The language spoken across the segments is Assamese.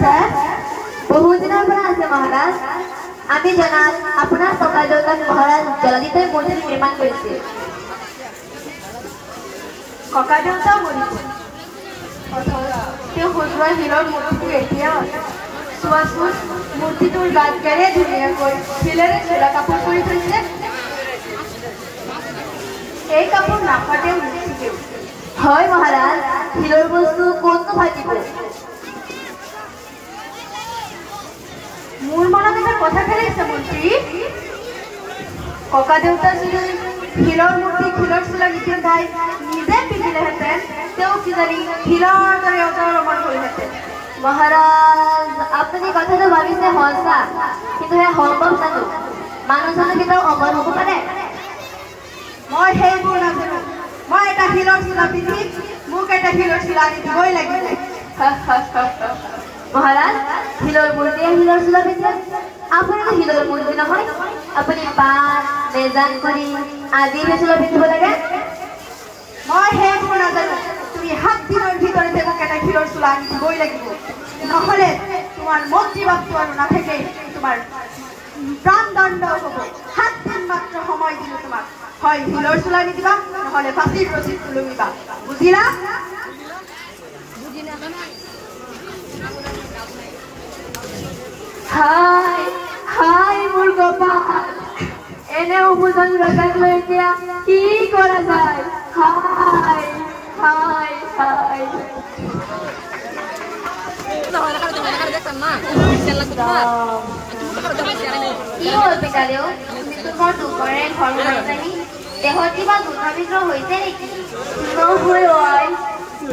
আছে বহু দিনৰ পৰা আছে মহাৰাজ আমি জনাত আপোনাৰ ককা দেউতাক মহাৰাজ জলাদিত্যই মূৰ্তি নিৰ্মাণ কৰিছিল ককা দেউতা মৰিব তেওঁ সজোৱা শিলৰ মূৰ্তিটো এতিয়া চোৱাচোন মূৰ্তিটোৰ গাত কেনে ধুনীয়াকৈ শিলেৰে চোলা কাপোৰ কৰি থৈছে এই কাপোৰ নাফাটেও নিচিগেও হয় মহাৰাজ শিলৰ বস্তু ক'তনো ফাটিব মোৰ মনত এটা কথা খেলিছে মন্ত্ৰী ককা দেউতা যদি শিলৰ মূৰ্তি শিলৰ চোলা নিপিন্ধাই নিজে পিন্ধিলেহেঁতেন তেওঁ কিজানি শিলৰ দৰে অজৰ ৰমণ কৰিলেহেঁতেন মহাৰাজ আপুনি কথাটো ভাবিছে সঁচা কিন্তু সেয়া সম্ভৱ জানো মানুহজনে কেতিয়াও অমৰ হ'ব পাৰে মই সেইবোৰ নাজানো মই এটা শিলৰ চোলা পিন্ধি মোক এটা শিলৰ চোলা আনি দিবই লাগিব মহাৰাজ শিলৰ মূৰ্তি শিলৰ চোলা পিন্ধে আপুনিতো শিলৰ মূৰ্তি নহয় আপুনি পাত মেজান কৰি আদি চোলা পিন্ধিব লাগে মই সেইবোৰ নাজানো তুমি 7 দিনৰ ভিতৰতে মোক এটা শিলৰ চোলা আনি দিবই লাগিব নহ'লে তোমাৰ মন্ত্ৰী বাপটো আৰু নাথাকে তোমাৰ প্ৰাণদণ্ড হ'ব 7 দিন মাত্ৰ সময় দিলো তোমাক হয় শিলৰ চোলা আনি দিবা নহ'লে ফাঁচীৰ ৰছীটো লুমিবা বুজিলা হাই হাই মোৰ গোপাল এনে উপজন ৰজাক লৈ এতিয়া কি কৰা যায় হাই হাই হাই কি হ'ল পিতাদেউ তোমাৰ দুপৰে ঘৰ মাৰিছাহি দেহত কিবা যুদ্ধবিগ্ৰহ হৈছে নেকি নহয় ঐ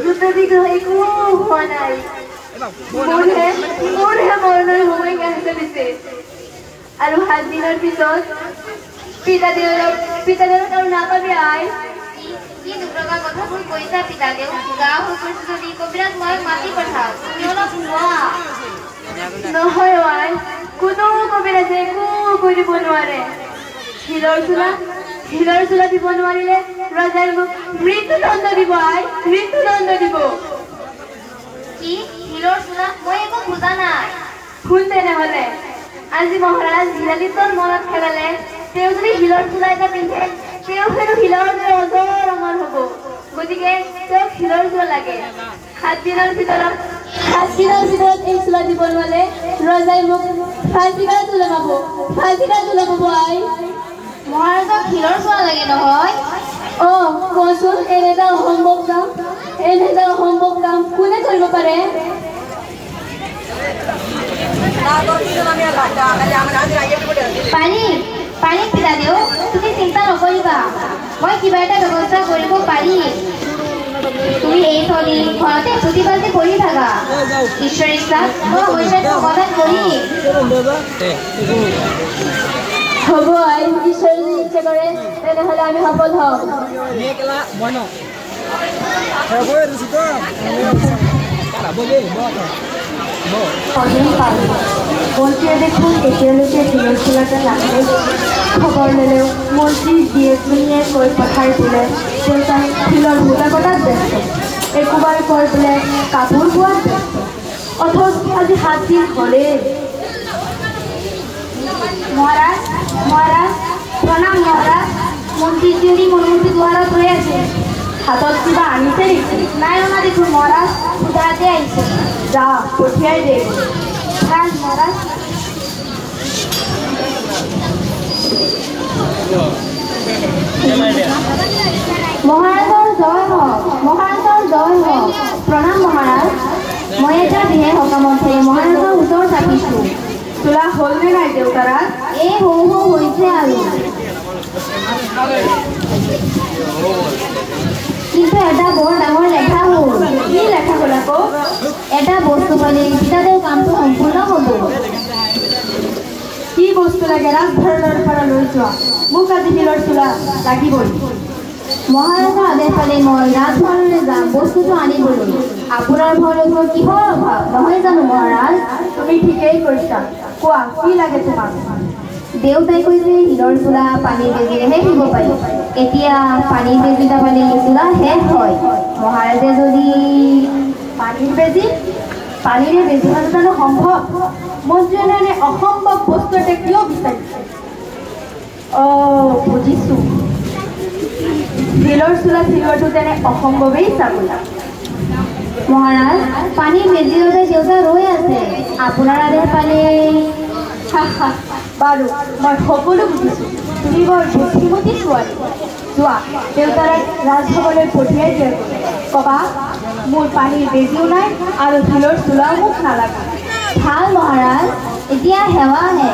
যুদ্ধবিগ্ৰহ একো হোৱা নাই মোৰহে মৰণৰ সময় কাঢ়ি দিছে আৰু 7 দিনৰ পিছত পিতাদেউক আৰু নাপাবি আই কি দুৰ্গা কথাবোৰ কৈছা পিতাদেউ গা হৈ পৰিছে যদি কবিৰাজ মই মাতি পঠাওঁ তুমি অলপ হোৱা নহয় আই কোনো কবিৰাজে একো কৰিব নোৱাৰে শিলৰ চোলা দিব নোৱাৰিলে ৰজাই মোক মৃত্যুদণ্ড দিব আই মৃত্যুদণ্ড দিব কি শিলৰ চোলা মই একো বুজা নাই শুন তেনেহ'লে আজি মহাৰাজ জলাদিত্যৰ মনত খেলালে তেওঁ যদি শিলৰ চোলা এটা পিন্ধে তেওঁ হেনো শিলৰ দৰে অজৰ ৰঙৰ হ'ব গতিকে তেওঁক শিলৰ চোলা লাগে 7 দিনৰ ভিতৰত এই চোলা দিব নোৱাৰে ৰজাই মোক ফাঁচীকাৰাতো লগাব আই মহাৰাজক শিলৰ চোলা লাগে নহয় কচোন এনে এটা অসম্ভৱ কাম কোনে কৰিব পাৰে পাৰি পিতাদেউ তুমি চিন্তা নকৰিবা মই কিবা এটা ব্যৱস্থা কৰিব পাৰিম তুমি এই চলি ঘৰতে প্ৰতিবাদী কৰি থাকা ঈশ্বৰ ইচ্ছাত মই অৱশ্যে সমাধান কৰিম হ'ব আই ঈশ্বৰ যদি ইচ্ছা কৰে তেনেহ'লে আমি সফল হ'ম মন্ত্ৰীয়ে দেখোন এতিয়ালৈকে শিলৰ চোলাটা নাহে খবৰ ল'লেও মন্ত্ৰীৰ জীয়েকজনীয়ে কৈ পঠাই বোলে দেউতাই শিলৰ সূতা কটাত ব্যস্ত একোবাৰ কৈ বোলে কাপোৰ বোৱাত ব্যস্ত অথচ আজি 7 দিন হ'লেই মহাৰাজ প্ৰণাম মহাৰাজ মন্ত্ৰীজনী মনোমতী দুৱাৰত ৰৈ আছে হাতত কিবা আনিছে নেকি নাই অনা দেখোন মহাৰাজ সুধাতে আহিছে যা পঠিয়াই দে মহাৰাজ মহাৰাজৰ জয় হওক প্ৰণাম মহাৰাজ মই এটা বিশেষ সকামত মহাৰাজৰ ওচৰত থাকিছোঁ চোলা হ'লনে নাই দেউতাৰা এই হৌ হৈছে আৰু কিন্তু এটা বৰ ডাঙৰ লেখা হ'ল কি লেখা হ'ল আকৌ এটা বস্তু পালে পিতাদেউ কামটো সম্পূৰ্ণ হ'ব কি বস্তু লাগে ৰাজভৰণৰ পৰা লৈ যোৱা মোক আজি শিলৰ চোলা লাগিবই মহাৰাজৰ আদেশ পালে মই ৰাজভৰণলৈ যাম বস্তুটো আনিবলৈ আপোনাৰ ঘৰত কিহৰ অভাৱ নহয় জানো মহাৰাজ তুমি ঠিকেই কৰিছা কোৱা কি লাগে তোমাক দেউতাই কৈছে শিলৰ চোলা পানী বেজিৰেহে দিব পাৰি এতিয়া পানী বেজি নাপালে চোলা শেষ হয় মহাৰাজে যদি পানীৰ পানীৰে বেজি হোৱাটো জানো সম্ভৱ? মন্ত্ৰীয়ে এনে অসম্ভৱ বস্তু এটা কিয় বিচাৰিছে? বুজিছোঁ, শিলৰ চোলা চিলোৱাটো তেনে অসম্ভৱেই চাবলৈ। মহাৰাজ, পানীৰ বেজি হ'লে দেউতা ৰৈ আছে, আপোনাৰ আদেশ পালে। বাৰু মই সকলো বুজিছোঁ, তুমি বৰ বুদ্ধিমতী ছোৱালী। যোৱা, দেউতাক ৰাজভৱনলৈ পঠিয়াই দিয়া, ক'বা মোৰ পানীৰ বেজিও নাই আৰু শিলৰ চোলাও মোক নালাগে। ভাল মহাৰাজ, এতিয়া সেৱা আহে।